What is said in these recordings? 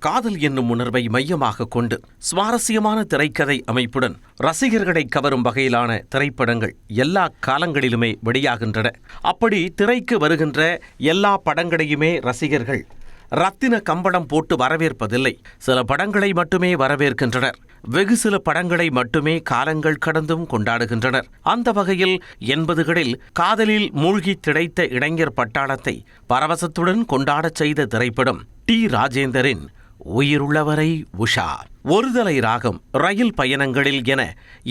காதல் என்னும் உணர்வை மையமாக கொண்டு சுவாரஸ்யமான திரைக்கதை அமைப்புடன் ரசிகர்களை கவரும் வகையிலான திரைப்படங்கள் எல்லா காலங்களிலுமே வெளியாகின்றன. அப்படி திரைக்கு வருகின்ற எல்லா படங்களையுமே ரசிகர்கள் ரத்தின கம்பளம் போட்டு வரவேற்பதில்லை. சில படங்களை மட்டுமே வரவேற்கின்றனர். வெகு சில படங்களை மட்டுமே காலங்கள் கடந்தும் கொண்டாடுகின்றனர். அந்த வகையில் 80களில் காதலில் மூழ்கி திளைத்த இளைஞர் பட்டாளத்தை பரவசத்துடன் கொண்டாடச் செய்த திரைப்படம் டி. ராஜேந்தரின் உயிருள்ளவரை உஷா. ஒருதலை ராகம், ரயில் பயணங்களில் என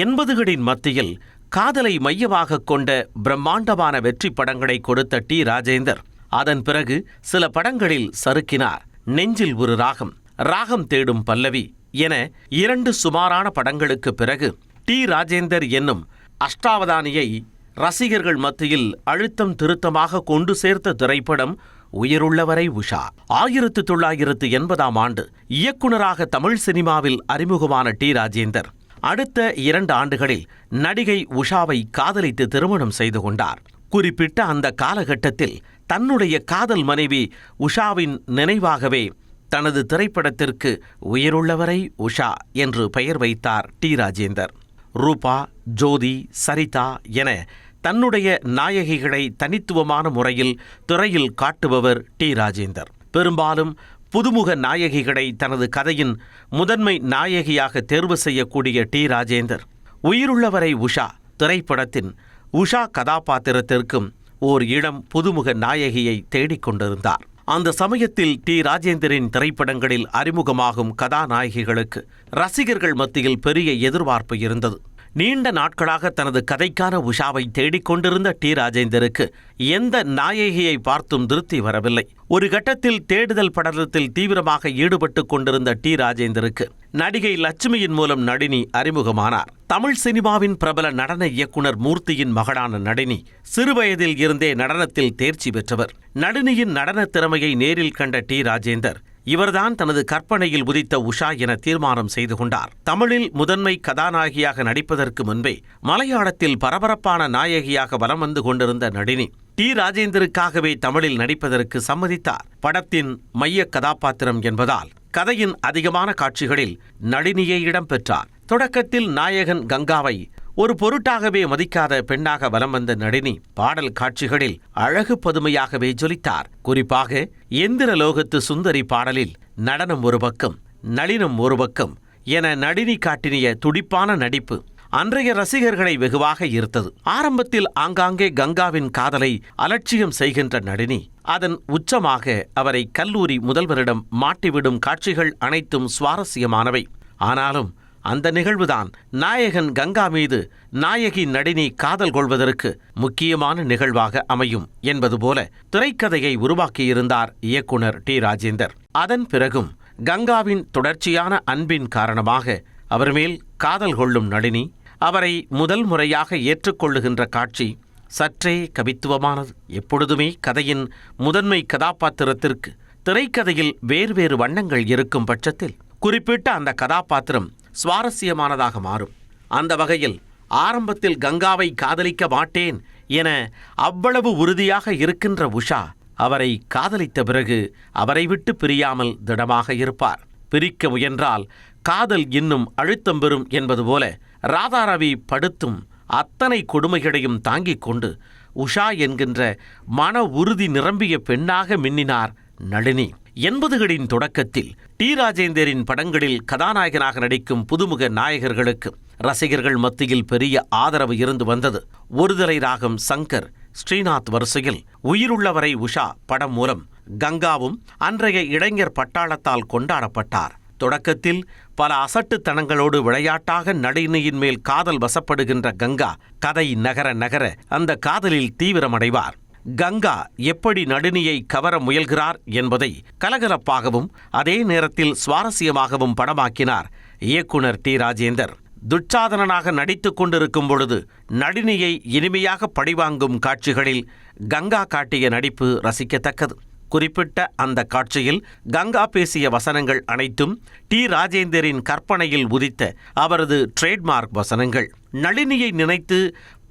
80களின் மத்தியில் காதலை மையமாக கொண்ட பிரம்மாண்டமான வெற்றி படங்களை கொடுத்த டி. ராஜேந்தர் அதன் பிறகு சில படங்களில் சறுக்கினார். நெஞ்சில் ஒரு ராகம், ராகம் தேடும் பல்லவி என 2 சுமாரான படங்களுக்கு பிறகு டி. ராஜேந்தர் என்னும் அஷ்டாவதானியை ரசிகர்கள் மத்தியில் அழுத்தம் திருத்தமாக கொண்டு சேர்த்த திரைப்படம் உயிருள்ளவரை உஷா. 1980ஆம் ஆண்டு இயக்குநராக தமிழ் சினிமாவில் அறிமுகமான டி. ராஜேந்தர் அடுத்த 2 ஆண்டுகளில் நடிகை உஷாவை காதலித்து திருமணம் செய்து கொண்டார். குறிப்பிட்ட அந்த காலகட்டத்தில் தன்னுடைய காதல் மனைவி உஷாவின் நினைவாகவே தனது திரைப்படத்திற்கு உயிருள்ளவரை உஷா என்று பெயர் வைத்தார் டி. ராஜேந்தர். ரூபா, ஜோதி, சரிதா என தன்னுடைய நாயகிகளை தனித்துவமான முறையில் திரையில் காட்டுபவர் டி. ராஜேந்தர். பெரும்பாலும் புதுமுக நாயகிகளை தனது கதையின் முதன்மை நாயகியாக தேர்வு செய்யக்கூடிய டி. ராஜேந்தர் உயிருள்ளவரை உஷா திரைப்படத்தின் உஷா கதாபாத்திரத்திற்கும் ஓர் இளம் புதுமுக நாயகியை தேடிக்கொண்டிருந்தார். அந்த சமயத்தில் டி. ராஜேந்தரின் திரைப்படங்களில் அறிமுகமாகும் கதாநாயகிகளுக்கு ரசிகர்கள் மத்தியில் பெரிய எதிர்பார்ப்பு இருந்தது. நீண்ட நாட்களாக தனது கதைக்கான உஷாவை தேடிக்கொண்டிருந்த டி. ராஜேந்தருக்கு எந்த நாயகியை பார்த்தும் திருப்தி வரவில்லை. ஒரு கட்டத்தில் தேடுதல் படலத்தில் தீவிரமாக ஈடுபட்டு கொண்டிருந்த டி. ராஜேந்தருக்கு நடிகை லட்சுமியின் மூலம் நளினி அறிமுகமானார். தமிழ் சினிமாவின் பிரபல நடன இயக்குனர் மூர்த்தியின் மகளான நளினி சிறுவயதில் இருந்தே நடனத்தில் தேர்ச்சி பெற்றவர். நளினியின் நடன திறமையை நேரில் கண்ட டி. ராஜேந்தர் இவர்தான் தனது கற்பனையில் உதித்த உஷா என தீர்மானம் செய்து கொண்டார். தமிழில் முதன்மை கதாநாயகியாக நடிப்பதற்கு முன்பே மலையாளத்தில் பரபரப்பான நாயகியாக வலம் வந்து கொண்டிருந்த நளினி டி. ராஜேந்தருக்காகவே தமிழில் நடிப்பதற்கு சம்மதித்தார். படத்தின் மைய கதாபாத்திரம் என்பதால் கதையின் அதிகமான காட்சிகளில் நளினியே இடம்பெற்றார். தொடக்கத்தில் நாயகன் கங்காவை ஒரு பொருட்டாகவே மதிக்காத பெண்ணாக வலம் வந்த நளினி பாடல் காட்சிகளில் அழகு பதுமையாகவே ஜொலித்தார். குறிப்பாக எந்திரலோகத்து சுந்தரி பாடலில் நடனம் ஒரு பக்கம், நளினம் ஒரு பக்கம் என நளினி காட்டினிய துடிப்பான நடிப்பு அன்றைய ரசிகர்களை வெகுவாக ஈர்த்தது. ஆரம்பத்தில் ஆங்காங்கே கங்காவின் காதலை அலட்சியம் செய்கின்ற நளினி அதன் உச்சமாக அவரை கல்லூரி முதல்வரிடம் மாட்டிவிடும் காட்சிகள் அனைத்தும் சுவாரஸ்யமானவை. ஆனாலும் அந்த நிகழ்வுதான் நாயகன் கங்கா மீது நாயகி நளினி காதல் கொள்வதற்கு முக்கியமான நிகழ்வாக அமையும் என்பது போல திரைக்கதையை உருவாக்கியிருந்தார் இயக்குனர் டி. ராஜேந்தர். அதன் பிறகும் கங்காவின் தொடர்ச்சியான அன்பின் காரணமாக அவர் மேல் காதல் கொள்ளும் நளினி அவரை முதல் முறையாக ஏற்றுக்கொள்ளுகின்ற காட்சி சற்றே கவித்துவமானது. எப்பொழுதுமே கதையின் முதன்மை கதாபாத்திரத்திற்கு திரைக்கதையில் வேறு வண்ணங்கள் இருக்கும் பட்சத்தில் குறிப்பிட்ட அந்த கதாபாத்திரம் சுவாரஸ்யமானதாக மாறும். அந்த வகையில் ஆரம்பத்தில் கங்காவை காதலிக்க மாட்டேன் என அவ்வளவு உறுதியாக இருக்கின்ற உஷா அவரை காதலித்த பிறகு அவரை விட்டு பிரியாமல் திடமாக இருப்பார். பிரிக்க முயன்றால் காதல் இன்னும் அழுத்தம் பெறும் என்பது போல ராதாரவி படுத்தும் அத்தனை கொடுமைகளையும் தாங்கிக் கொண்டு உஷா என்கின்ற மன உறுதி நிரம்பிய பெண்ணாக மின்னினார் நளினி. 80களின் தொடக்கத்தில் டி. ராஜேந்தரின் படங்களில் கதாநாயகனாக நடிக்கும் புதுமுக நாயகர்களுக்கு ரசிகர்கள் மத்தியில் பெரிய ஆதரவு இருந்து வந்தது. ஒருதலை ராகம் சங்கர், ஸ்ரீநாத் வரிசையில் உயிருள்ளவரை உஷா படம் மூலம் கங்காவும் அன்றைய இளைஞர் பட்டாளத்தால் கொண்டாடப்பட்டார். தொடக்கத்தில் பல அசட்டுத்தனங்களோடு விளையாட்டாக நளினியின் மேல் காதல் வசப்படுகின்ற கங்கா கதை நகர நகர அந்த காதலில் தீவிரமடைவார். கங்கா எப்படி நளினியை கவர முயல்கிறார் என்பதை கலகலப்பாகவும் அதே நேரத்தில் சுவாரஸ்யமாகவும் படமாக்கினார் இயக்குனர் டி. ராஜேந்தர். துச்சாதனனாக நடித்துக் கொண்டிருக்கும் பொழுது நளினியை இனிமையாக பழிவாங்கும் காட்சிகளில் கங்கா காட்டிய நடிப்பு ரசிக்கத்தக்கது. குறிப்பிட்ட அந்த காட்சியில் கங்கா பேசிய வசனங்கள் அனைத்தும் டி. ராஜேந்தரின் கற்பனையில் உதித்த அவரது ட்ரேட்மார்க் வசனங்கள். நளினியை நினைத்து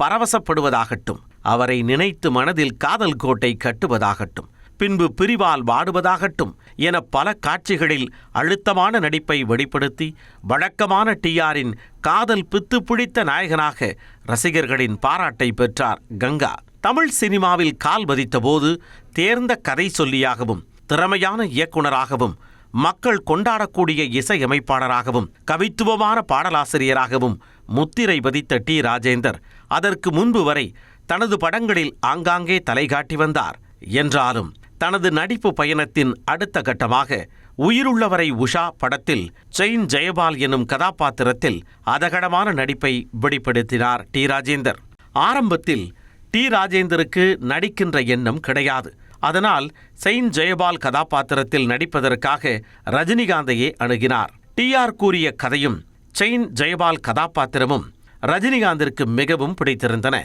பரவசப்படுவதாகட்டும், அவரை நினைத்து மனதில் காதல் கோட்டை கட்டுவதாகட்டும், பின்பு பிரிவால் வாடுவதாகட்டும் என பல காட்சிகளில் அழுத்தமான நடிப்பை வெளிப்படுத்தி வழக்கமான டிஆரின் காதல் பித்து பிடித்த நாயகனாக ரசிகர்களின் பாராட்டை பெற்றார் கங்கா. தமிழ் சினிமாவில் கால் பதித்த போது தேர்ந்த கதை சொல்லியாகவும் திறமையான இயக்குனராகவும் மக்கள் கொண்டாடக்கூடிய இசையமைப்பாளராகவும் கவித்துவமான பாடலாசிரியராகவும் முத்திரை பதித்த டி. ராஜேந்தர் அதற்கு முன்பு வரை தனது படங்களில் ஆங்காங்கே தலைகாட்டி வந்தார். என்றாலும் தனது நடிப்பு பயணத்தின் அடுத்த கட்டமாக உயிருள்ளவரை உஷா படத்தில் செயின் ஜெயபால் எனும் கதாபாத்திரத்தில் அதகடமான நடிப்பை வெளிப்படுத்தினார் டி. ராஜேந்தர். ஆரம்பத்தில் டி. ராஜேந்தருக்கு நடிக்கின்ற எண்ணம் கிடையாது. அதனால் செயின் ஜெயபால் கதாபாத்திரத்தில் நடிப்பதற்காக ரஜினிகாந்தையே அணுகினார். டிஆர் கூறிய கதையும் செயின் ஜெயபால் கதாபாத்திரமும் ரஜினிகாந்திற்கு மிகவும் பிடித்திருந்தன.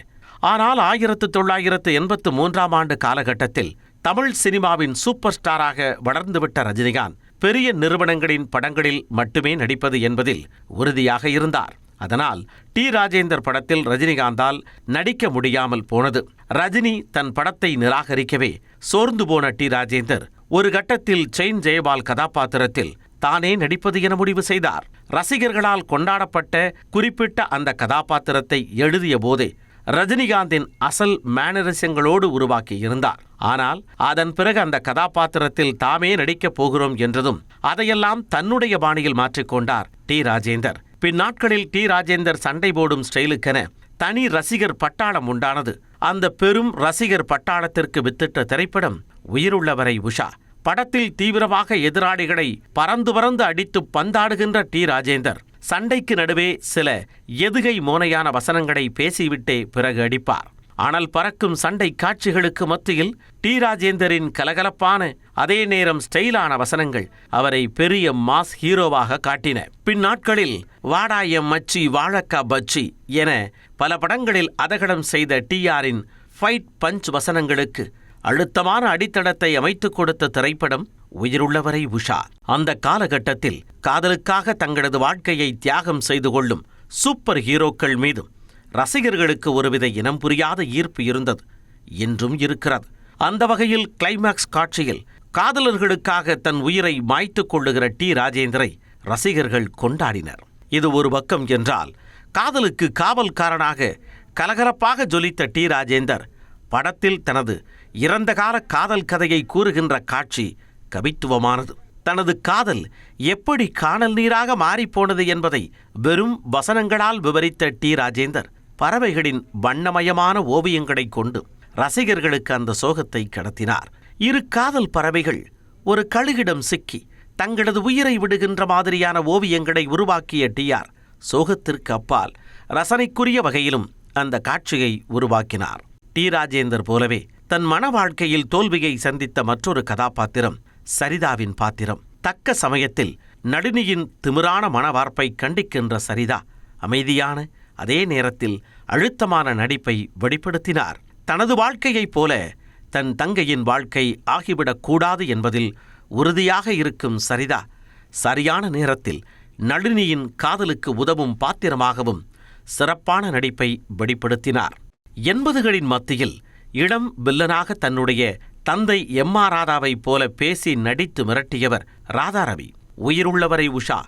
ஆனால் 1983 ஆண்டு காலகட்டத்தில் தமிழ் சினிமாவின் சூப்பர் ஸ்டாராக வளர்ந்துவிட்ட ரஜினிகாந்த் பெரிய நிறுவனங்களின் படங்களில் மட்டுமே நடிப்பது என்பதில் உறுதியாக இருந்தார். அதனால் டி. ராஜேந்தர் படத்தில் ரஜினிகாந்தால் நடிக்க முடியாமல் போனது. ரஜினி தன் படத்தை நிராகரிக்கவே சோர்ந்து போன டி. ராஜேந்தர் ஒரு கட்டத்தில் செயின் ஜெயபால் கதாபாத்திரத்தில் தானே நடிப்பது என முடிவு செய்தார். ரசிகர்களால் கொண்டாடப்பட்ட குறிப்பிட்ட அந்த கதாபாத்திரத்தை எழுதிய போதே ரஜினிகாந்தின் அசல் மேனரிசங்களோடு உருவாக்கி இருந்தார். ஆனால் அதன் பிறகு அந்த கதாபாத்திரத்தில் தாமே நடிக்கப் போகிறோம் என்றதும் அதையெல்லாம் தன்னுடைய பாணியில் மாற்றிக்கொண்டார் டி. ராஜேந்தர். பின்னாட்களில் டி. ராஜேந்தர் சண்டை போடும் ஸ்டைலுக்கென தனி ரசிகர் பட்டாளம் உண்டானது. அந்த பெரும் ரசிகர் பட்டாளத்திற்கு வித்திட்ட திரைப்படம் உயிருள்ளவரை உஷா. படத்தில் தீவிரமாக எதிராளிகளை பறந்து பறந்து அடித்து பந்தாடுகின்ற டி. ராஜேந்தர் சண்டைக்கு நடுவே சில எதுகை மோனையான வசனங்களை பேசிவிட்டே பிறகு அடிப்பார். அனல் பறக்கும் சண்டை காட்சிகளுக்கு மத்தியில் டி. ராஜேந்தரின் கலகலப்பான அதே நேரம் ஸ்டைலான வசனங்கள் அவரை பெரிய மாஸ் ஹீரோவாக காட்டின. பின்னாட்களில் வாடாயம் மச்சி வாழக்கா பச்சி என பல படங்களில் அதகடம் செய்த டிஆரின் ஃபைட் பஞ்ச் வசனங்களுக்கு அழுத்தமான அடித்தளத்தை அமைத்துக் கொடுத்த திரைப்படம் உயிருள்ளவரை உஷா. அந்த காலகட்டத்தில் காதலுக்காக தங்களது வாழ்க்கையை தியாகம் செய்து கொள்ளும் சூப்பர் ஹீரோக்கள் மீதும் ரசிகர்களுக்கு ஒருவித இனம் புரியாத ஈர்ப்பு இருந்தது, என்றும் இருக்கிறது. அந்த வகையில் கிளைமாக்ஸ் காட்சியில் காதலர்களுக்காக தன் உயிரை மாய்த்துக் கொள்ளுகிற டி. ராஜேந்தரை ரசிகர்கள் கொண்டாடினர். இது ஒரு பக்கம் என்றால், காதலுக்கு காவல்காரனாக கலகலப்பாக ஜொலித்த டி. ராஜேந்தர் படத்தில் தனது இறந்த கால காதல் கதையை கூறுகின்ற காட்சி கவித்துவமானது. தனது காதல் எப்படி காணல் நீராக மாறிப்போனது என்பதை வெறும் வசனங்களால் விவரித்த டி. ராஜேந்தர் பறவைகளின் வண்ணமயமான ஓவியங்களை கொண்டு ரசிகர்களுக்கு அந்த சோகத்தை கடத்தினார். இரு காதல் பறவைகள் ஒரு கழுகிடம் சிக்கி தங்களது உயிரை விடுகின்ற மாதிரியான ஓவியங்களை உருவாக்கிய டிஆர் சோகத்திற்கு அப்பால் ரசனைக்குரிய வகையிலும் அந்த காட்சியை உருவாக்கினார். டி. ராஜேந்தர் போலவே தன் மன வாழ்க்கையில் தோல்வியை சந்தித்த மற்றொரு கதாபாத்திரம் சரிதாவின் பாத்திரம். தக்க சமயத்தில் நளினியின் திமிரான மனவார்ப்பை கண்டிக்கின்ற சரிதா அமைதியான அதே நேரத்தில் அழுத்தமான நடிப்பை வெளிப்படுத்தினார். தனது வாழ்க்கையைப் போல தன் தங்கையின் வாழ்க்கை ஆகிவிடக்கூடாது என்பதில் உறுதியாக இருக்கும் சரிதா சரியான நேரத்தில் நளினியின் காதலுக்கு உதவும் பாத்திரமாகவும் சிறப்பான நடிப்பை வெளிப்படுத்தினார். 80களின் மத்தியில் இளம் வில்லனாக தன்னுடைய தந்தை எம். ஆர். ராதாவைப் போல பேசி நடித்து மிரட்டியவர் ராதாரவி. உயிருள்ளவரை உஷா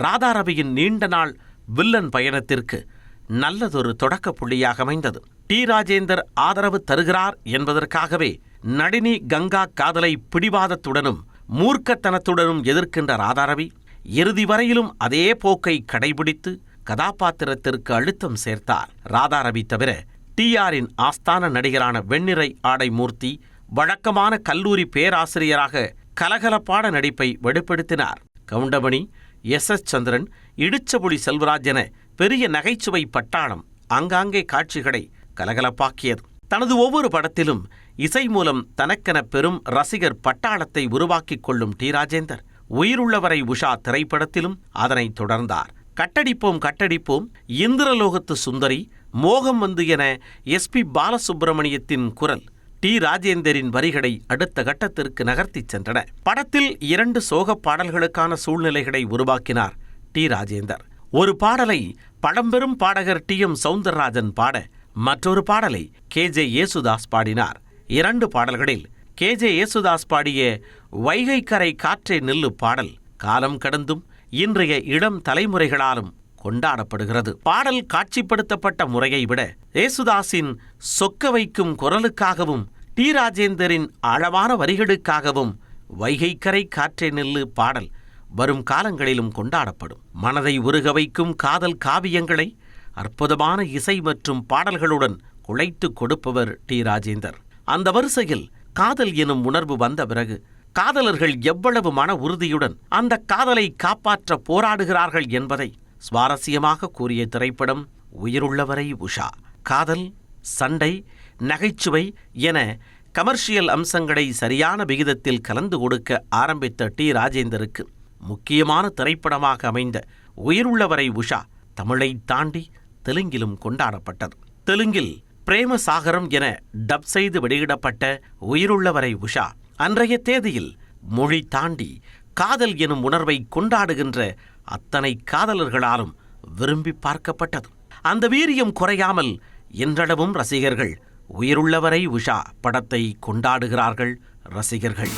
ராதாரவியின் நீண்ட நாள் வில்லன் பயணத்திற்கு நல்லதொரு தொடக்க புள்ளியாக அமைந்தது. டி. ராஜேந்தர் ஆதரவு தருகிறார் என்பதற்காகவே நளினி கங்கா காதலை பிடிவாதத்துடனும் மூர்க்கத்தனத்துடனும் எதிர்க்கின்ற ராதாரவி இறுதி வரையிலும் அதே போக்கை கடைபிடித்து கதாபாத்திரத்திற்கு அழுத்தம் சேர்த்தார். ராதாரவி தவிர டிஆரின் ஆஸ்தான நடிகரான வெண்ணிறை ஆடை மூர்த்தி வழக்கமான கல்லூரி பேராசிரியராக கலகலப்பான நடிப்பை வெளிப்படுத்தினார். கவுண்டமணி, எஸ். சந்திரன், இடிச்சபுலி செல்வராஜ் என பெரிய நகைச்சுவை பட்டாளம் ஆங்காங்கே காட்சிகளை கலகலப்பாக்கியது. தனது ஒவ்வொரு படத்திலும் இசை மூலம் தனக்கென பெரும் ரசிகர் பட்டாளத்தை உருவாக்கிக் கொள்ளும் டி. ராஜேந்தர் உயிருள்ளவரை உஷா திரைப்படத்திலும் அதனை தொடர்ந்தார். கட்டடிப்போம் கட்டடிப்போம், இந்திரலோகத்து சுந்தரி, மோகம் வந்து என எஸ்.பி. பாலசுப்பிரமணியத்தின் குரல் டி. ராஜேந்தரின் வரிகளை அடுத்த கட்டத்திற்கு நகர்த்திச் சென்றன. படத்தில் 2 சோகப் பாடல்களுக்கான சூழ்நிலைகளை உருவாக்கினார் டி. ராஜேந்தர். ஒரு பாடலை பழம்பெரும் பாடகர் டி.எம். சௌந்தரராஜன் பாட, மற்றொரு பாடலை கே.ஜே. யேசுதாஸ் பாடினார். 2 பாடல்களில் கே.ஜே. யேசுதாஸ் பாடிய வைகை கரை காற்றே நில்லு பாடல் காலம் கடந்தும் இன்றைய இளம் தலைமுறைகளாலும் கொண்டாடப்படுகிறது. பாடல் காட்சிப்படுத்தப்பட்ட முறையை விட யேசுதாஸின் சொக்க வைக்கும் குரலுக்காகவும் டி. ராஜேந்தரின் ஆழமான வரிகளுக்காகவும் வைகைக்கரை காற்றே நில்லு பாடல் வரும் காலங்களிலும் கொண்டாடப்படும். மனதை உருக வைக்கும் காதல் காவியங்களை அற்புதமான இசை மற்றும் பாடல்களுடன் குழைத்து கொடுப்பவர் டி. ராஜேந்தர். அந்த வரிசையில் காதல் எனும் உணர்வு வந்த பிறகு காதலர்கள் எவ்வளவு மன உறுதியுடன் அந்த காதலை காப்பாற்ற போராடுகிறார்கள் என்பதை சுவாரஸ்யமாக கூறிய திரைப்படம் உயிருள்ளவரை உஷா. காதல், சண்டை, நகைச்சுவை என கமர்ஷியல் அம்சங்களை சரியான விகிதத்தில் கலந்து கொடுக்க ஆரம்பித்த டி. ராஜேந்தருக்கு முக்கியமான திரைப்படமாக அமைந்த உயிருள்ளவரை உஷா தமிழை தாண்டி தெலுங்கிலும் கொண்டாடப்பட்டது. தெலுங்கில் பிரேமசாகரம் என டப் செய்து வெளியிடப்பட்ட உயிருள்ளவரை உஷா அன்றைய தேதியில் மொழி தாண்டி காதல் எனும் உணர்வை கொண்டாடுகின்ற அத்தனை காதலர்களாலும் விரும்பி பார்க்கப்பட்டது. அந்த வீரியம் குறையாமல் இன்றளவும் ரசிகர்கள் உயிருள்ளவரை உஷா படத்தை கொண்டாடுகிறார்கள். ரசிகர்கள்